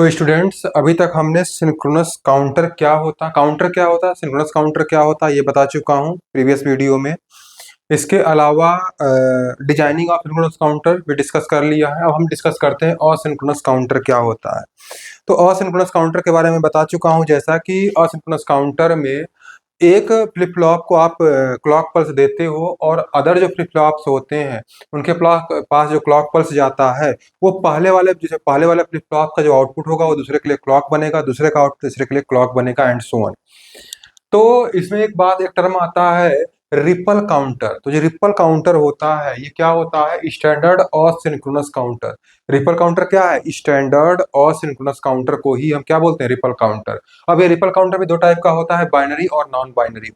तो स्टूडेंट्स, अभी तक हमने सिंक्रोनस काउंटर क्या होता है, सिंक्रोनस काउंटर क्या होता है, ये बता चुका हूँ प्रीवियस वीडियो में। इसके अलावा डिजाइनिंग ऑफ सिंक्रोनस काउंटर भी डिस्कस कर लिया है। अब हम डिस्कस करते हैं असिंक्रोनस काउंटर क्या होता है। तो असिंक्रोनस काउंटर के बारे में बता चुका हूँ, जैसा कि असिंक्रोनस काउंटर में एक फ्लिप फ्लॉप को आप क्लॉक पल्स देते हो और अदर जो फ्लिप फ्लॉप्स होते हैं उनके पास जो क्लॉक पल्स जाता है वो पहले वाले फ्लिप फ्लॉप का जो आउटपुट होगा वो दूसरे के लिए क्लॉक बनेगा, दूसरे का आउटपुट तीसरे के लिए क्लॉक बनेगा एंड सो ऑन। तो इसमें एक टर्म आता है रिपल काउंटर। तो जो रिपल काउंटर होता है ये क्या होता है, स्टैंडर्ड और सिंक्रोनस काउंटर। रिपल काउंटर क्या है, स्टैंडर्ड और सिंक्रोनस काउंटर को ही हम क्या बोलते हैं, रिपल काउंटर। अब ये रिपल काउंटर भी दो टाइप का होता है, बाइनरी और नॉन बाइनरी।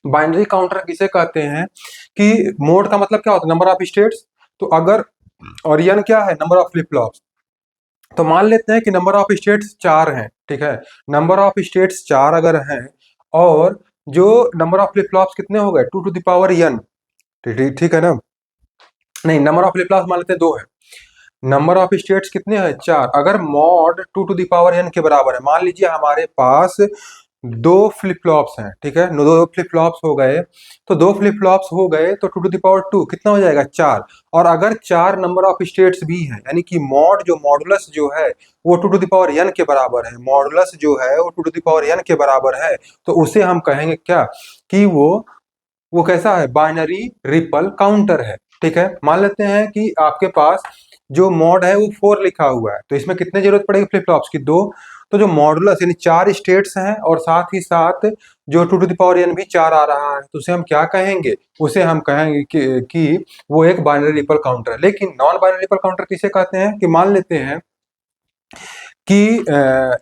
बाइनरी काउंटर किसे कहते हैं कि मोड का मतलब क्या होता है, नंबर ऑफ स्टेट्स। तो अगर और यन क्या है, नंबर ऑफ फ्लिप फ्लॉप्स। तो मान लेते हैं कि नंबर ऑफ स्टेट्स 4 हैं, ठीक है। नंबर ऑफ स्टेट्स 4 अगर हैं और जो नंबर ऑफ फ्लिप फ्लॉप्स कितने हो गए, 2 टू द पावर n। ठीक है ना। नहीं, नंबर ऑफ फ्लिप फ्लॉप्स मान लेते हैं 2 है। नंबर ऑफ स्टेट्स कितने हैं, 4। अगर mod 2 to the power n के बराबर है, मान लीजिए हमारे पास दो फ्लिप फ्लॉप्स हैं, ठीक है। दो फ्लिप फ्लॉप्स हो गए, तो दो फ्लिप फ्लॉप्स हो गए तो 2 टू द पावर 2 कितना हो जाएगा, 4। और अगर 4 नंबर ऑफ स्टेट्स भी हैं, यानी कि मॉड जो मॉडुलस जो है वो 2 टू द पावर n के बराबर है, मॉडुलस जो है वो 2 टू द पावर n के बराबर है, तो उसे हम कहेंगे क्या कि वो कैसा है, बाइनरी रिपल काउंटर है, ठीक है। मान लेते हैं कि आपके पास जो मॉड है वो 4 लिखा हुआ है, तो इसमें कितने जरूरत पड़ेगी फ्लिप फ्लॉप्स की, 2। तो जो मॉडुलस यानी 4 स्टेट्स हैं और साथ ही साथ जो 2 टू द पावर n भी 4 आ रहा है, तो उसे हम क्या कहेंगे, उसे हम कहेंगे कि वो एक बाइनरी रिपल काउंटर है। लेकिन नॉन बाइनरी रिपल काउंटर किसे कहते हैं, कि मान लेते हैं कि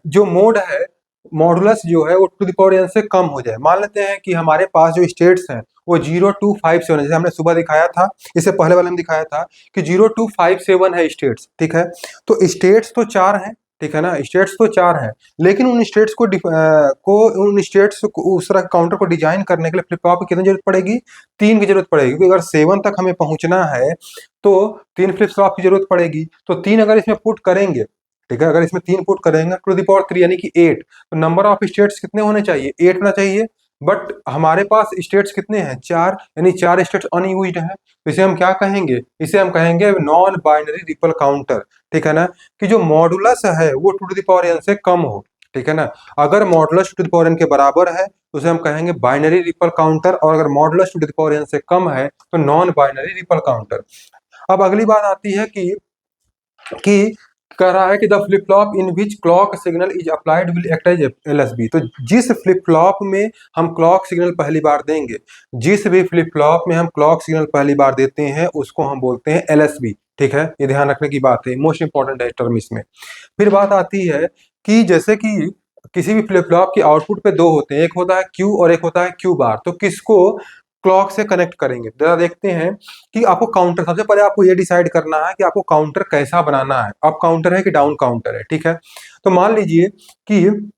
जो मोड है, मॉडुलस जो है वो 2 टू द पावर n से कम हो जाए। मान लेते हैं कि हमारे पास जो स्टेट्स हैं वो 0 टू 5 7 है, जैसे हमने सुबह दिखाया था, इससे पहले वाले में दिखाया था कि 0 टू 5 7 है स्टेट्स, ठीक है। तो स्टेट्स तो 4 हैं, ठीक है ना, स्टेट्स तो 4 हैं, लेकिन उन स्टेट्स को उस तरह काउंटर को डिजाइन करने के लिए फ्लिप फ्लॉप की कितनी जरूरत पड़ेगी, 3 की जरूरत पड़ेगी, क्योंकि अगर 7 तक हमें पहुंचना है तो 3 फ्लिप फ्लॉप की जरूरत पड़ेगी। तो 3 अगर इसमें पुट करेंगे, ठीक है, अगर इसमें 3 पुट करेंगे 2 टू द पावर 3 यानी कि 8, तो नंबर ऑफ स्टेट्स कितने होने चाहिए, 8 होना चाहिए। बट हमारे पास स्टेट्स कितने हैं, 4, यानी 4 स्टेट्स अनयूज्ड हैं, तो इसे हम क्या कहेंगे, इसे हम कहेंगे नॉन बाइनरी रिपल काउंटर, ठीक है ना। कि जो मॉडुलस है वो 2 टू द पावर n से कम हो, ठीक है ना। अगर modulus 2 to the power n के बराबर है तो उसे हम कहेंगे बाइनरी रिपल काउंटर, और अगर modulus 2 to the power n से कम है तो नॉन बाइनरी रिपल काउंटर। अब अगली बात आती है कि कह रहा है कि the flip flop in which clock signal is applied will act as LSB। तो जिस फ्लिप फ्लॉप में हम क्लॉक सिग्नल पहली बार देंगे, जिस भी फ्लिप फ्लॉप में हम क्लॉक सिग्नल पहली बार देते हैं उसको हम बोलते हैं LSB, ठीक है। ये ध्यान रखने की बात है, मोस्ट इंपॉर्टेंट है टर्म इसमें। फिर बात आती है कि जैसे कि किसी भी फ्लिप फ्लॉप के आउटपुट पे दो होते हैं, एक होता है Q और एक होता है Q बार, तो किसको क्लॉक से कनेक्ट करेंगे, जरा देखते हैं कि आपको काउंटर, सबसे पहले आपको ये डिसाइड करना है कि आपको काउंटर कैसा बनाना है, अप काउंटर है कि डाउन काउंटर है, ठीक है। तो मान लीजिए कि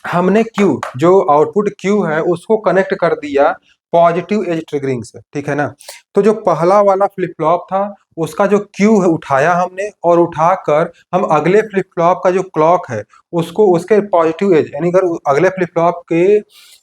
हमने Q, जो आउटपुट Q है उसको कनेक्ट कर दिया पॉजिटिव एज ट्रिगरिंग से, ठीक है ना। तो जो पहला वाला फ्लिप फ्लॉप था उसका जो Q है उठाया हमने, और उठाकर हम अगले फ्लिप फ्लॉप का जो क्लॉक है उसको उसके पॉजिटिव एज, यानी अगर अगले फ्लिप फ्लॉप के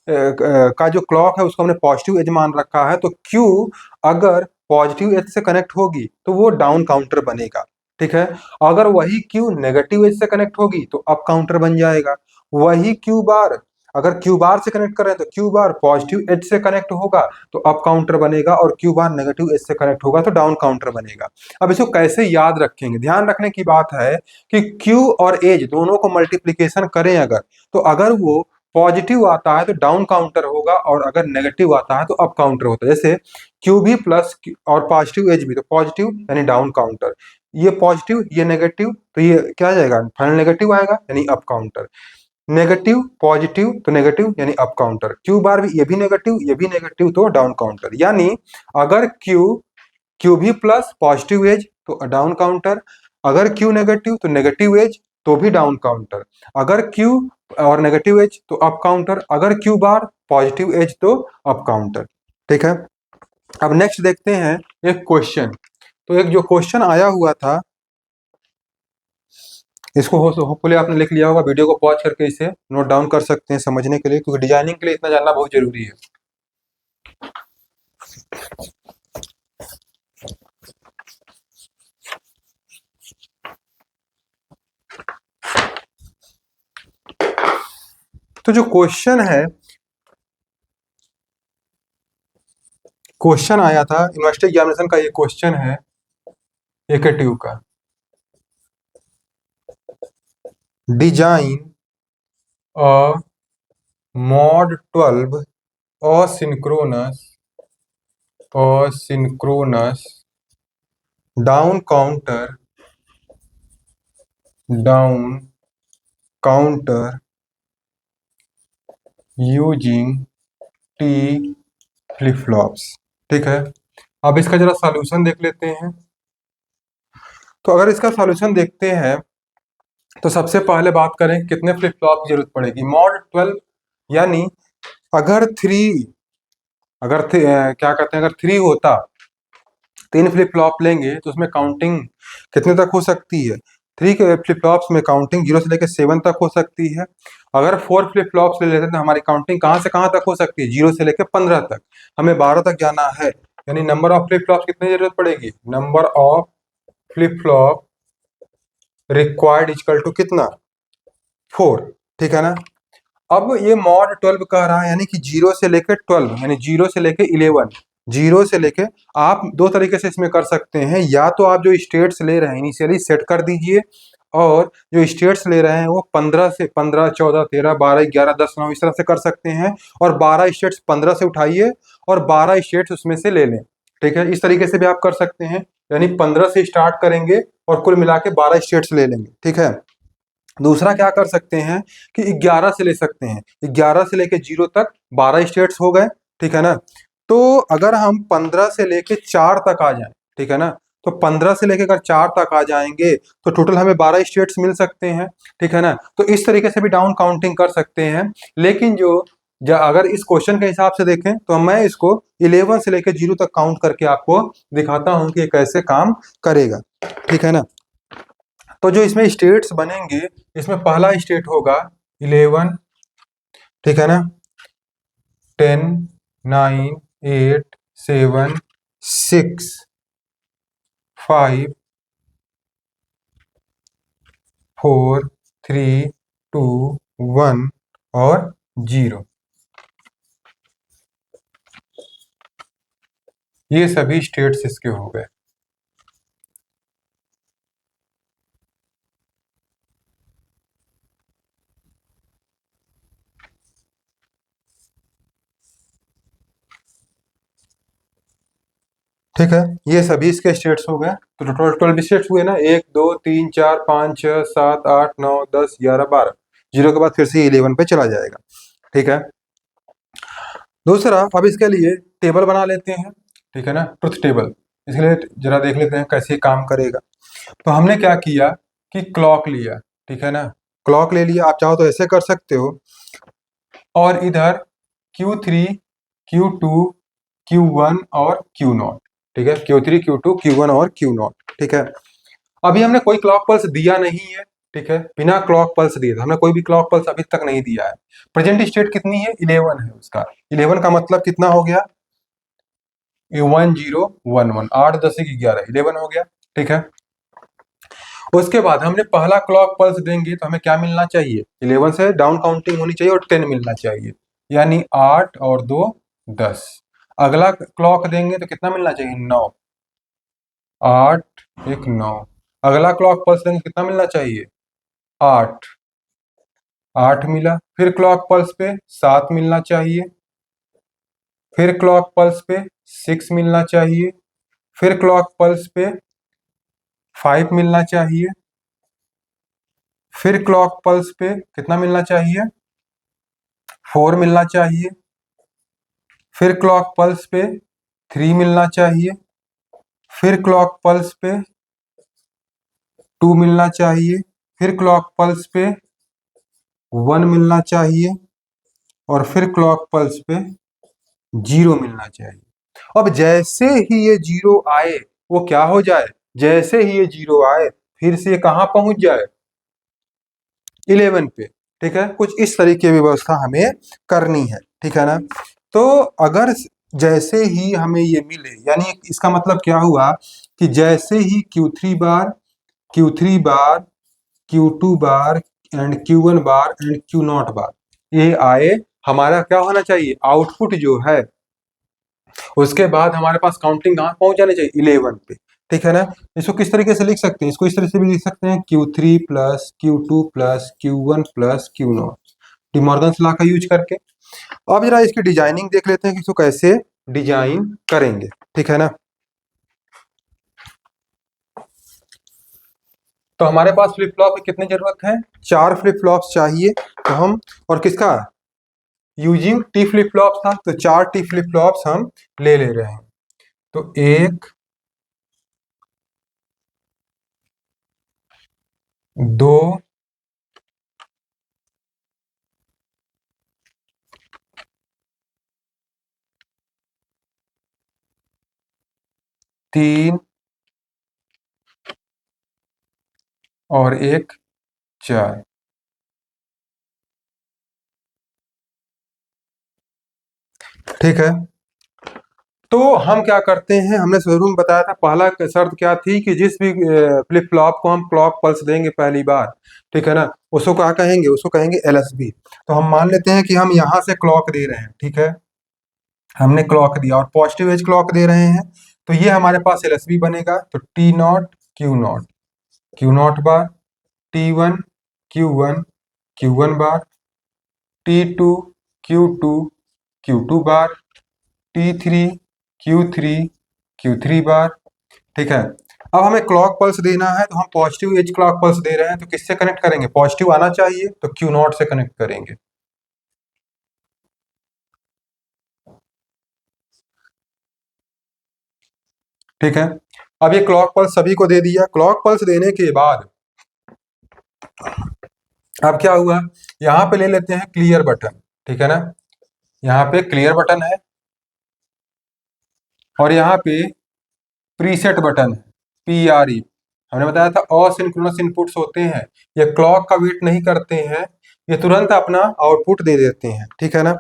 का जो क्लॉक है उसको हमने पॉजिटिव एज मान रखा है, तो Q अगर पॉजिटिव एज से कनेक्ट होगी तो वो डाउन काउंटर बनेगा, ठीक है। अगर वही Q नेगेटिव एज से कनेक्ट होगी तो अप काउंटर बन जाएगा। वही Q बार अगर Q बार से कनेक्ट कर रहे हैं तो Q बार पॉजिटिव एज से कनेक्ट होगा तो अप काउंटर बनेगा, और Q बार नेगेटिव एज से कनेक्ट होगा तो डाउन काउंटर बनेगा। अब इसको कैसे याद रखेंगे, ध्यान रखने की बात है कि Q और एज दोनों को मल्टीप्लीकेशन करें अगर, तो अगर वो पॉजिटिव आता है तो डाउन काउंटर होगा, और अगर नेगेटिव आता है तो अप काउंटर होता है। जैसे क्यू भी प्लस और पॉजिटिव एज भी, तो पॉजिटिव यानी डाउन काउंटर, ये पॉजिटिव ये नेगेटिव, तो ये क्या आ जाएगा, फाइनल नेगेटिव आएगा यानी अप काउंटर। नेगेटिव पॉजिटिव तो नेगेटिव यानी अप काउंटर, क्यू बार भी ये भी नेगेटिव तो डाउन काउंटर। यानी अगर क्यू भी प्लस पॉजिटिव एज तो डाउन काउंटर, अगर क्यू नेगेटिव तो नेगेटिव एज तो भी डाउन काउंटर, अगर क्यू और नेगेटिव एज तो अप काउंटर, अगर क्यू बार पॉजिटिव एज तो अप काउंटर, ठीक है। अब नेक्स्ट देखते हैं एक क्वेश्चन। तो एक जो क्वेश्चन आया हुआ था इसको होपफुली आपने लिख लिया होगा। वीडियो को पॉज करके इसे नोट डाउन कर सकते हैं समझने के लिए, क्योंकि डिजाइनिंग के लिए इतना जानना बहुत जरूरी है। तो जो क्वेश्चन आया था यूनिवर्सिटी एग्जामिनेशन का, ये क्वेश्चन है एकेटिव का। Design a mod 12 asynchronous down counter using T flip flops. ठीक है, अब इसका जरा सॉल्यूशन देख लेते हैं। तो अगर इसका सॉल्यूशन देखते हैं तो सबसे पहले बात करें कितने फ्लिप फ्लॉप की जरूरत पड़ेगी। मॉड 12 यानी अगर क्या कहते हैं, अगर 3 होता, 3 फ्लिप फ्लॉप लेंगे तो उसमें काउंटिंग कितने तक हो सकती है। 3 के फ्लिप फ्लॉप्स में काउंटिंग 0 से लेकर 7 तक हो सकती है। अगर 4 फ्लिप फ्लॉप्स ले लेते हैं तो हमारी काउंटिंग कहाँ से कहाँ तक हो सकती है, 0 से लेकर 15 तक। हमें 12 तक जाना है, यानी नंबर ऑफ फ्लिप फ्लॉप्स कितनी जरूरत पड़ेगी, number of flip flop required equal to कितना, 4। ठीक है ना। अब ये मॉड 12 कह रहा है, यानी कि 0 से लेकर 12, यानी 0 से लेकर 11, 0 से लेके आप दो तरीके से इसमें कर सकते हैं। या तो आप जो स्टेट्स ले रहे हैं इनिशियली सेट कर दीजिए, और जो स्टेट्स ले रहे हैं वो 15 से 15, 14, 13, 12, 11, 10, 9 इस तरह से कर सकते हैं। और 12 स्टेट्स 15 से उठाइए और 12 स्टेट्स उसमें से ले लें। ठीक है, इस तरीके से भी आप कर सकते हैं, यानी 15 से स्टार्ट करेंगे और कुल मिला के 12 स्टेट्स ले लेंगे। ठीक है। दूसरा क्या कर सकते हैं कि 11 से ले सकते हैं, 11 से लेके 0 तक 12 स्टेट्स हो गए। ठीक है ना। तो अगर हम 15 से लेके 4 तक आ जाएं, ठीक है ना, तो 15 से लेके अगर 4 तक आ जाएंगे तो टोटल हमें 12 स्टेट्स मिल सकते हैं। ठीक है ना। तो इस तरीके से भी डाउन काउंटिंग कर सकते हैं। लेकिन अगर इस क्वेश्चन के हिसाब से देखें तो मैं इसको 11 से लेके 0 तक काउंट करके आपको दिखाता हूं कि ये कैसे काम करेगा। ठीक है ना। तो जो इसमें स्टेट्स बनेंगे, इसमें पहला स्टेट होगा 11, ठीक है ना, 10, 9, 8, 7, 6, 5, 4, 3, 2, 1 और 0। ये सभी स्टेट्स इसके हो गए। ठीक है, ये सभी इसके स्टेट्स हो गए। तो टोटल 12 स्टेट्स हुए ना, 1, 2, 3, 4, 5, 6, 7, 8, 9, 10, 11, 12। 0 के बाद फिर से 11 पे चला जाएगा। ठीक है। दूसरा, अब इसके लिए टेबल बना लेते हैं। ठीक है ना, ट्रुथ टेबल। इसके लिए जरा देख लेते हैं कैसे काम करेगा। तो हमने क्या किया कि क्लॉक लिया। ठीक है ना, क्लॉक ले लिया। आप चाहो तो ऐसे कर सकते हो, और इधर Q3, Q2, Q1 और Q0। ठीक है, Q3, Q2, Q1 और Q0। ठीक है। अभी हमने कोई क्लॉक पल्स दिया नहीं है। ठीक है, बिना क्लॉक पल्स दिए हमने कोई भी क्लॉक पल्स अभी तक नहीं दिया है। प्रेजेंट स्टेट कितनी है, 11 है उसका। 11 का मतलब कितना हो गया, 1011, 8, 10, 11, 11 हो गया। ठीक है। उसके बाद हमने पहला क्लॉक पल्स देंगे तो हमें क्या मिलना चाहिए, 11 से डाउन काउंटिंग होनी चाहिए और 10 मिलना चाहिए, यानी 8 और 2, 10। अगला क्लॉक देंगे तो कितना मिलना चाहिए, 9, 8, 1, 9। अगला क्लॉक पल्स देंगे कितना मिलना चाहिए, 8, 8 मिला। फिर क्लॉक पल्स पे 7 मिलना चाहिए। फिर क्लॉक पल्स पे 6 मिलना चाहिए। फिर क्लॉक पल्स पे 5 मिलना चाहिए। फिर क्लॉक पल्स पे कितना मिलना चाहिए, 4 मिलना चाहिए। फिर क्लॉक पल्स पे 3 मिलना चाहिए। फिर क्लॉक पल्स पे 2 मिलना चाहिए। फिर क्लॉक पल्स पे 1 मिलना चाहिए। और फिर क्लॉक पल्स पे 0 मिलना चाहिए। अब जैसे ही ये 0 आए, वो क्या हो जाए, जैसे ही ये 0 आए फिर से कहाँ पहुंच जाए, 11 पे, ठीक है। कुछ इस तरीके की व्यवस्था हमें करनी है, ठीक है ना। तो अगर जैसे ही हमें ये मिले, यानी इसका मतलब क्या हुआ कि जैसे ही Q3 bar, Q2 bar and Q1 bar and Q0 बार ये आए, हमारा क्या होना चाहिए, आउटपुट जो है उसके बाद हमारे पास काउंटिंग कहाँ पहुंच जानी चाहिए, 11 पे, ठीक है ना। इसको किस तरीके से लिख सकते हैं, इसको इस तरह से भी लिख सकते हैं, Q3 plus Q2 plus Q1 plus Q0, De Morgan's law का यूज करके। अब जरा इसकी डिजाइनिंग देख लेते हैं कि इसको कैसे डिजाइन करेंगे, ठीक है ना। तो हमारे पास फ्लिप फ्लॉप की कितनी जरूरत है, 4 फ्लिप फ्लॉप्स चाहिए। तो हम, और किसका, यूजिंग टी फ्लिप फ्लॉप्स था, तो 4 टी फ्लिप फ्लॉप्स हम ले रहे हैं। तो 1, 2, 3 और 1, 4। ठीक है। तो हम क्या करते हैं, हमने शुरू में बताया था पहला शर्त क्या थी कि जिस भी फ्लिप फ्लॉप को हम क्लॉक पल्स देंगे पहली बार, ठीक है ना, उसको क्या कहेंगे, उसको कहेंगे एलएसबी। तो हम मान लेते हैं कि हम यहाँ से क्लॉक दे रहे हैं, ठीक है, हमने क्लॉक दिया और पॉजिटिव एज क्लॉक दे रहे हैं, तो ये हमारे पास एलएसबी बनेगा। तो T0 Q0, Q0 बार, T1 Q1 Q1 बार, T2 Q2 Q2 बार, T3 Q3 Q3 बार, ठीक है। अब हमें क्लॉक पल्स देना है, तो हम पॉजिटिव एज क्लॉक पल्स दे रहे हैं, तो किससे कनेक्ट करेंगे, पॉजिटिव आना चाहिए, तो Q0 से कनेक्ट करेंगे। ठीक है। अब ये क्लॉक पल्स सभी को दे दिया, क्लॉक पल्स देने के बाद अब क्या हुआ, यहाँ पे ले लेते हैं क्लियर बटन, ठीक है ना, यहाँ पे क्लियर बटन है और यहाँ पे प्रीसेट बटन है, PRE। हमने बताया था असिंक्रोनस इनपुट्स होते हैं, ये क्लॉक का वेट नहीं करते हैं, ये तुरंत अपना आउटपुट दे देते हैं, ठीक है ना।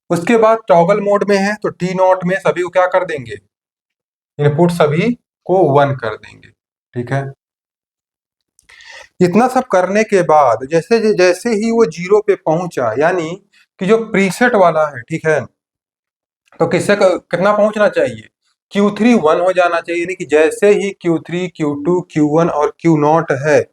उसके बाद टॉगल मोड में है, तो T0 में सभी को क्या कर देंगे, इनपुट सभी को 1 कर देंगे, ठीक है। इतना सब करने के बाद जैसे जैसे ही वो 0 पे पहुंचा, यानी कि जो प्रीसेट वाला है, ठीक है, तो कितना पहुंचना चाहिए, Q3 1 हो जाना चाहिए, यानी कि जैसे ही Q3 Q2 Q1 और Q0 है,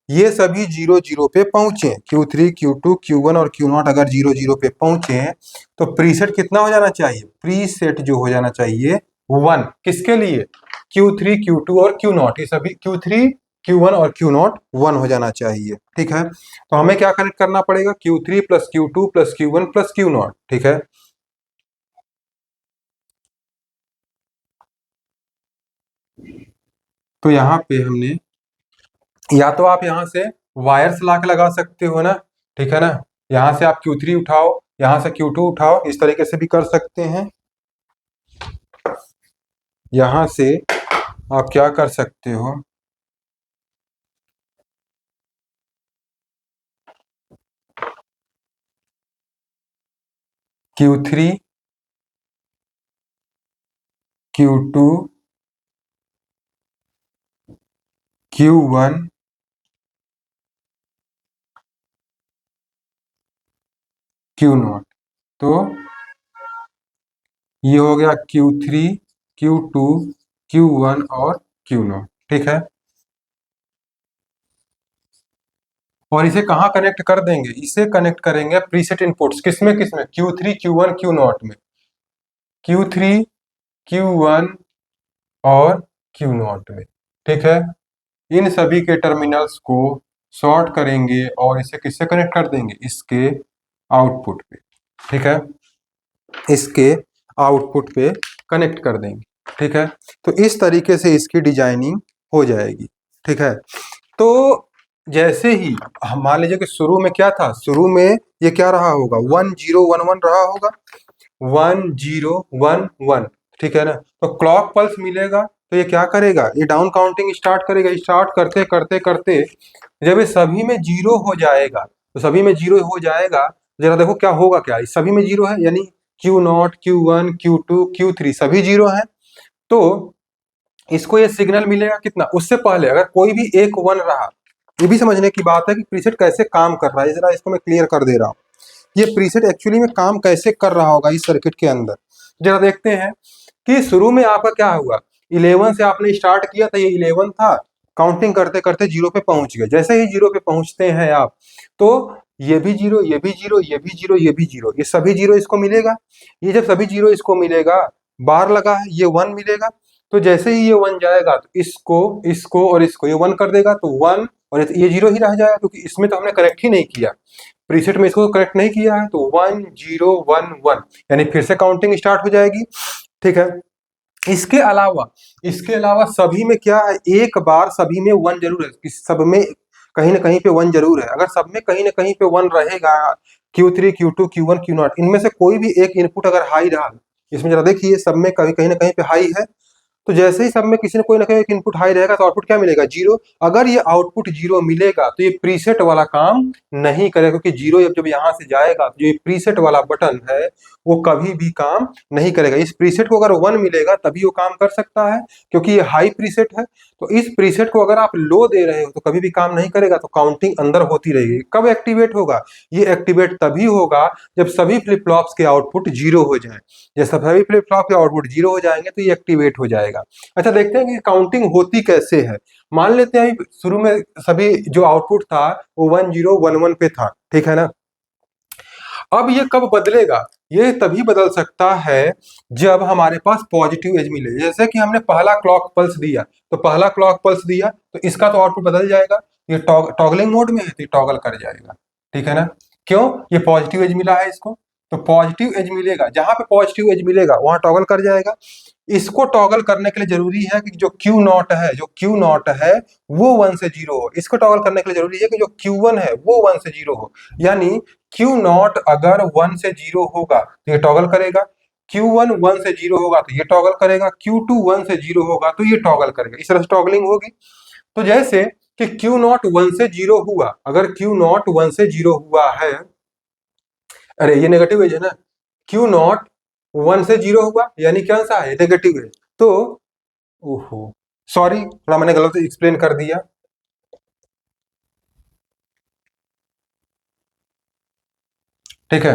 ये सभी 0 0 पे पहुंचे, Q3 Q2 Q1 और Q0 अगर 0 0 पे पहुंचे, तो प्रीसेट कितना हो जाना चाहिए, प्रीसेट जो हो जाना चाहिए 1, किसके लिए, Q3 Q2 और Q0, ये सभी Q3 Q1 और Q0 1 हो जाना चाहिए, ठीक है। तो हमें क्या कनेक्ट करना पड़ेगा, Q3 plus Q2 plus Q1 plus Q0, ठीक है। तो यहाँ पे हमने, या तो आप यहाँ से वायर्स ला के लगा सकते हो ना, ठीक है ना, यहाँ से आप Q3 उठाओ, यहाँ से Q2 उठाओ, इस तरीके से भी कर सकते हैं। यहाँ से आप क्या कर सकते हो, Q3 Q2 Q1 Q0, तो ये हो गया Q3 Q2 Q1 और Q0, ठीक है। और इसे कहाँ कनेक्ट कर देंगे, इसे कनेक्ट करेंगे प्रीसेट इनपुट्स, किसमें किसमें, Q3 Q1 Q0 में, Q3 Q1 और Q0 में, ठीक है। इन सभी के टर्मिनल्स को शॉर्ट करेंगे और इसे किससे कनेक्ट कर देंगे, इसके आउटपुट पे, ठीक है, इसके आउटपुट पे कनेक्ट कर देंगे, ठीक है। तो इस तरीके से इसकी डिजाइनिंग हो जाएगी, ठीक है। तो जैसे ही हम मान लीजिए कि शुरू में क्या था, शुरू में ये क्या रहा होगा, 1 0 1 1 रहा होगा, 1 0 1 1, ठीक है ना। तो क्लॉक पल्स मिलेगा, तो ये क्या करेगा, ये डाउन काउंटिंग स्टार्ट करेगा। स्टार्ट करते करते करते जब ये सभी में जीरो हो जाएगा, तो सभी में जीरो हो जाएगा, जरा देखो क्या होगा, क्या इस सभी में जीरो है, यानी Q0, Q1, Q2, Q3 सभी जीरो है। तो इसको ये सिग्नल मिलेगा कितना, उससे पहले अगर कोई भी एक वन रहा, ये भी समझने की बात है कि प्रीसेट कैसे काम कर रहा है, जरा इसको मैं क्लियर कर दे रहा हूँ। ये प्रीसेट एक्चुअली में काम कैसे कर रहा होगा इस सर्किट के अंदर, जरा देखते हैं कि शुरू में आपका क्या हुआ। 11 से आपने स्टार्ट किया था, ये 11 था, काउंटिंग करते करते जीरो पे पहुंच गए। जैसे ही जीरो पे पहुंचते हैं आप, तो ये भी जीरो, ये भी जीरो, ये भी जीरो, ये भी जीरो, ये सभी जीरो इसको मिलेगा। ये जब सभी जीरो इसको मिलेगा, बार लगा है, ये वन मिलेगा। तो जैसे ही ये वन जाएगा, तो इसको इसको और इसको ये वन कर देगा, तो वन और ये जीरो ही रह जाएगा, क्योंकि इसमें तो हमने करेक्ट ही नहीं किया, प्रीसेट में इसको करेक्ट नहीं किया है। तो 1 0 1 1, यानी फिर से काउंटिंग स्टार्ट हो जाएगी। ठीक है। इसके अलावा सभी में क्या है, एक बार सभी में वन जरूर है, सब में कहीं ना कहीं पे वन जरूर है। अगर सब में कहीं ना कहीं पे वन रहेगा, Q3, Q2, Q1, Q0, इनमें से कोई भी एक इनपुट अगर हाई रहा, इसमें जरा देखिए सब में कहीं ना कहीं पे हाई है, तो जैसे ही सब में किसी ने कोई ना कोई एक इनपुट हाई रहेगा, तो आउटपुट क्या मिलेगा, जीरो। अगर ये आउटपुट जीरो मिलेगा, तो ये प्रीसेट वाला काम नहीं करेगा, क्योंकि जीरो जब जब यहाँ से जाएगा, तो ये प्रीसेट वाला बटन है वो कभी भी काम नहीं करेगा। इस प्रीसेट को अगर वन मिलेगा तभी वो काम कर सकता है, क्योंकि ये हाई प्रीसेट है। तो इस प्रीसेट को अगर आप लो दे रहे हो तो कभी भी काम नहीं करेगा, तो काउंटिंग अंदर होती रहेगी। कब एक्टिवेट होगा, ये एक्टिवेट तभी होगा जब सभी फ्लिप फ्लॉप्स के आउटपुट जीरो हो जाए। जब सभी फ्लिप फ्लॉप के आउटपुट जीरो हो जाएंगे, तो ये एक्टिवेट हो जाएगा। अच्छा, देखते हैं कि काउंटिंग होती कैसे है। मान लेते हैं शुरू में सभी जो आउटपुट था वो 1 0 1 1 पे था, ठीक है ना। अब ये कब बदलेगा, ये तभी बदल सकता है जब हमारे पास पॉजिटिव एज मिले। जैसे कि हमने पहला क्लॉक पल्स दिया, तो पहला क्लॉक पल्स दिया तो इसका तो आउटपुट बदल जाएगा। ये टॉगलिंग मोड में है, तो टॉगल कर जाएगा, ठीक है ना। क्यों, ये पॉजिटिव एज मिला है इसको, तो पॉजिटिव एज मिलेगा, जहां पे पॉजिटिव एज मिलेगा वहां टॉगल कर जाएगा। इसको टॉगल करने के लिए जरूरी है कि जो क्यू नॉट है वो 1 से 0 हो। इसको टॉगल करने के लिए जरूरी है कि जो Q1 है वो 1 से 0 हो। यानी Q0 अगर 1 से 0 होगा तो ये टॉगल करेगा, Q1 1 से 0 होगा तो ये टॉगल करेगा, Q2 1 से 0 होगा तो ये टॉगल करेगा। इस तरह से टॉगलिंग होगी। तो जैसे कि Q0 1 से 0 हुआ, अगर Q0 1 से 0 हुआ है, अरे ये नेगेटिव एज है ना, Q0 1 से 0 हुआ यानी कौन सा है, नेगेटिव एज। तो ओहो सॉरी, थोड़ा मैंने गलत एक्सप्लेन कर दिया। ठीक है,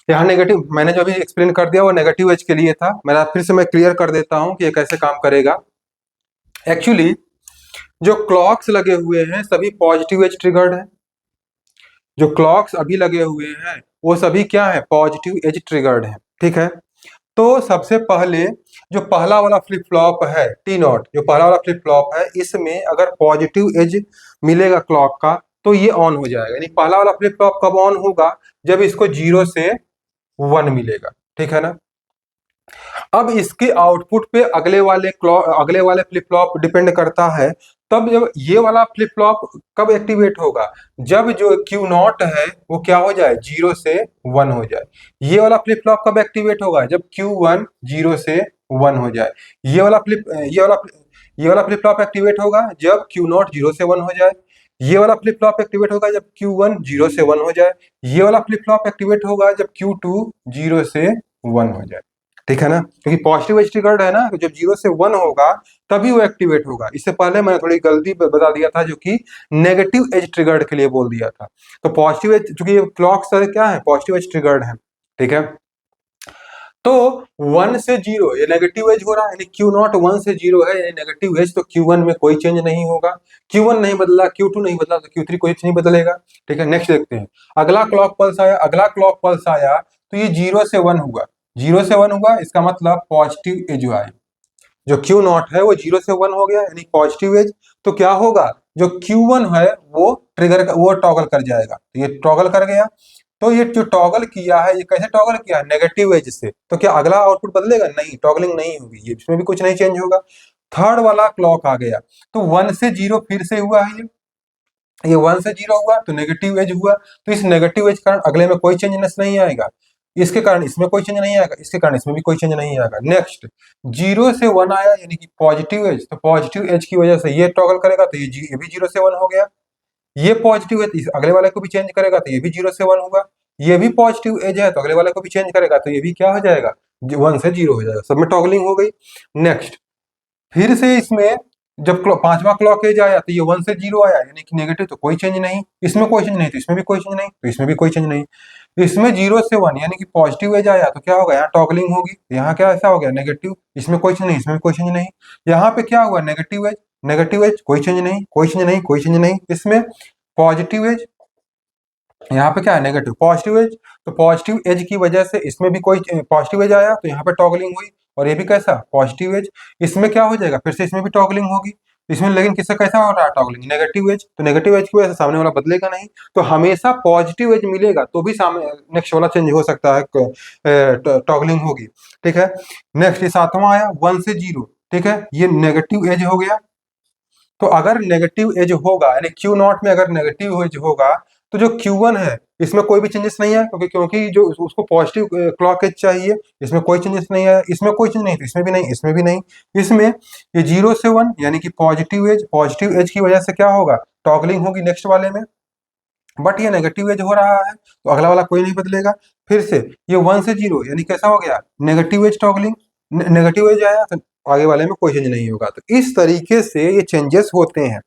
यहाँ नेगेटिव मैंने जो अभी एक्सप्लेन कर दिया वो नेगेटिव एज के लिए था। फिर से मैं क्लियर कर देता हूँ कि ये कैसे काम करेगा। एक्चुअली जो क्लॉक्स लगे हुए हैं सभी पॉजिटिव एज ट्रिगर्ड है। जो क्लॉक्स अभी लगे हुए हैं वो सभी क्या है, पॉजिटिव एज ट्रिगर्ड है। ठीक है। तो सबसे पहले जो पहला वाला फ्लिप फ्लॉप है T0, जो पहला वाला फ्लिप फ्लॉप है, इसमें अगर पॉजिटिव एज मिलेगा क्लॉक का तो ये ऑन हो जाएगा। यानी पहला वाला फ्लिप फ्लॉप कब ऑन होगा, जब इसको 0 से 1 मिलेगा, ठीक है ना। अब इसके आउटपुट पे अगले वाले फ्लिप फ्लॉप डिपेंड करता है। तब जब ये वाला फ्लिप फ्लॉप कब एक्टिवेट होगा, जब जो Q0 है वो क्या हो जाए, 0 से 1 हो जाए। ये वाला फ्लिप फ्लॉप कब एक्टिवेट होगा, जब Q1 0 से 1 हो जाए। ये वाला फ्लिप फ्लॉप एक्टिवेट होगा जब Q0 0 से 1 हो जाए। ये वाला फ्लिप फ्लॉप एक्टिवेट होगा जब Q1 0 से 1 हो जाए। ये वाला फ्लिप फ्लॉप एक्टिवेट होगा जब Q2 0 से 1 हो जाए, ठीक है ना। क्योंकि पॉजिटिव एज ट्रिगर्ड है ना, तो जब 0 से 1 होगा तभी वो एक्टिवेट होगा। इससे पहले मैंने थोड़ी गलती बता दिया था, जो कि नेगेटिव एज ट्रिगर्ड के लिए बोल दिया था। तो पॉजिटिव एज, चूंकि ये क्लॉक सारे क्या है, पॉजिटिव एज ट्रिगर्ड है, ठीक है। तो 1 से 0 ये नेगेटिव एज हो रहा है, यानी Q0 1 से 0 है, यानी नेगेटिव एज। तो Q1 में कोई चेंज नहीं होगा, Q1 नहीं बदला, Q2 नहीं बदला, तो Q3 कोई नहीं बदलेगा, ठीक है। नेक्स्ट देखते हैं, अगला क्लॉक पल्स आया तो ये 0 से 1 हुआ। 0 से 1 हुआ, इसका मतलब पॉजिटिव एज आई। जो Q0 है वो 0 से 1 हो गया, यानी पॉजिटिव एज। तो क्या होगा, जो Q1 है वो टॉगल कर जाएगा। तो ये टॉगल कर गया। तो ये जो टॉगल किया है, ये कैसे टॉगल किया है, नेगेटिव एज से। तो क्या अगला आउटपुट बदलेगा, नहीं, टॉगलिंग नहीं होगी, ये इसमें भी कुछ नहीं चेंज होगा। थर्ड वाला क्लॉक आ गया तो 1 से 0 फिर से हुआ है, ये 1 से 0 हुआ तो नेगेटिव एज हुआ। तो इस नेगेटिव एज कारण अगले में कोई चेंजनेस नहीं आएगा। इसके कारण इसमें कोई चेंज नहीं आएगा, इसके कारण इसमें भी कोई चेंज नहीं आएगा। नेक्स्ट 0 से 1 आया यानी कि पॉजिटिव एज, तो पॉजिटिव एज की वजह से ये टॉगल करेगा तो ये भी 0 से 1 हो गया। ये पॉजिटिव है तो अगले वाले को भी चेंज करेगा तो ये भी 0 से 1 होगा। ये भी पॉजिटिव एज है तो अगले वाले को भी चेंज करेगा तो ये भी क्या हो जाएगा, 1 से 0 हो जाएगा। सब में टॉगलिंग हो गई। नेक्स्ट फिर से इसमें जब पांचवा क्लॉक एज आया तो ये 1 से 0 आया यानी कि नेगेटिव, तो कोई चेंज नहीं, इसमें कोई चेंज नहीं तो इसमें भी कोई चेंज नहीं, तो इसमें भी कोई चेंज नहीं। इसमें 0 से 1 यानी कि पॉजिटिव एज आया तो क्या होगा, यहाँ टॉगलिंग होगी, यहाँ क्या ऐसा हो गया नेगेटिव, इसमें कोई चेंज नहीं, इसमें भी कोई चेंज नहीं। यहाँ पे क्या हुआ नेगेटिव एज, नेगेटिव एज कोई चेंज नहीं, कोई चेंज नहीं, कोई चेंज नहीं। इसमें पॉजिटिव एज, यहाँ पे क्या है नेगेटिव, पॉजिटिव एज, तो पॉजिटिव एज की वजह से इसमें भी कोई पॉजिटिव एज आया तो यहाँ पे टॉगलिंग हुई, और ये भी कैसा पॉजिटिव एज। इसमें क्या हो जाएगा, फिर से इसमें भी टॉगलिंग होगी, इसमें लेकिन किससे कैसा हो रहा है टॉगलिंग, नेगेटिव एज, तो नेगेटिव एज की वजह से सामने वाला बदलेगा नहीं, तो हमेशा पॉजिटिव एज मिलेगा तो भी सामने नेक्स्ट वाला चेंज हो सकता है, टॉगलिंग होगी। ठीक है। नेक्स्ट ये 7वां आया 1 से 0, ठीक है, ये नेगेटिव एज हो गया। तो अगर नेगेटिव एज होगा यानी क्यू नॉट में अगर नेगेटिव एज होगा तो जो Q1 है इसमें कोई भी चेंजेस नहीं है, क्योंकि जो उसको पॉजिटिव क्लॉक एज चाहिए, इसमें कोई चेंजेस नहीं है, इसमें कोई चेंज नहीं, तो इसमें भी नहीं, इसमें भी नहीं। इसमें ये 0 से 1 यानी कि पॉजिटिव एज की वजह से क्या होगा, टॉगलिंग होगी नेक्स्ट वाले में, बट ये नेगेटिव एज हो रहा है तो अगला वाला कोई नहीं बदलेगा। फिर से ये 1 से 0 यानी कैसा हो गया, negative edge toggling, negative edge आया तो आगे वाले में कोई चेंज नहीं होगा। तो इस तरीके से ये चेंजेस होते हैं।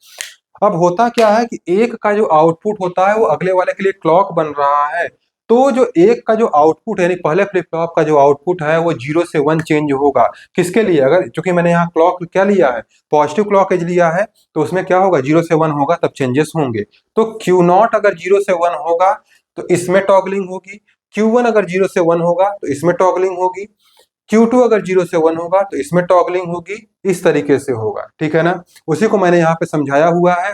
अब होता क्या है कि एक का जो आउटपुट होता है वो अगले वाले के लिए क्लॉक बन रहा है, तो जो एक का जो आउटपुट है यानी पहले फ्लिप फ्लॉप का जो आउटपुट है वो 0 से 1 चेंज होगा। किसके लिए, अगर चूंकि मैंने यहाँ क्लॉक क्या लिया है, पॉजिटिव क्लॉक एज लिया है, तो उसमें क्या होगा 0 से 1 होगा तब चेंजेस होंगे। तो Q0 अगर 0 से 1 होगा तो इसमें टॉगलिंग होगी, Q1 अगर 0 से 1 होगा तो इसमें टॉगलिंग होगी, Q2 अगर 0 से 1 होगा तो इसमें टॉगलिंग होगी। इस तरीके से होगा, ठीक है ना। उसी को मैंने यहाँ पे समझाया हुआ है।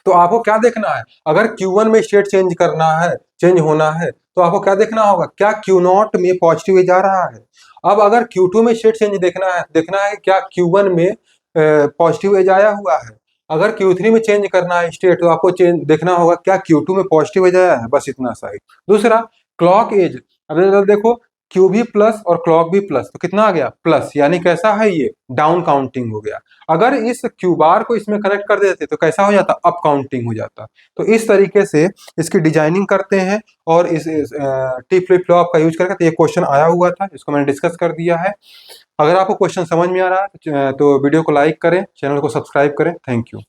तो आपको क्या देखना है, अगर Q1 में स्टेट चेंज करना है, चेंज होना है, तो आपको क्या देखना होगा, क्या Q0 में पॉजिटिव एज आ रहा है। अब अगर Q2 में स्टेट चेंज देखना है क्या Q1 में पॉजिटिव एज आया हुआ है। अगर Q3 में चेंज करना है स्टेट तो आपको चेंज देखना होगा क्या Q2 में पॉजिटिव एज आया है, बस इतना सा ही। दूसरा क्लॉक एज, अब देखो क्यू भी प्लस और क्लॉक भी प्लस, तो कितना आ गया प्लस, यानी कैसा है ये डाउन काउंटिंग हो गया। अगर इस क्यू बार को इसमें कनेक्ट कर देते तो कैसा हो जाता, अप काउंटिंग हो जाता। तो इस तरीके से इसकी डिजाइनिंग करते हैं और इस टी फ्लिप फ्लॉप का यूज करके, तो ये क्वेश्चन आया हुआ था, इसको मैंने डिस्कस कर दिया है। अगर आपको क्वेश्चन समझ में आ रहा है तो वीडियो को लाइक करें, चैनल को सब्सक्राइब करें। Thank you.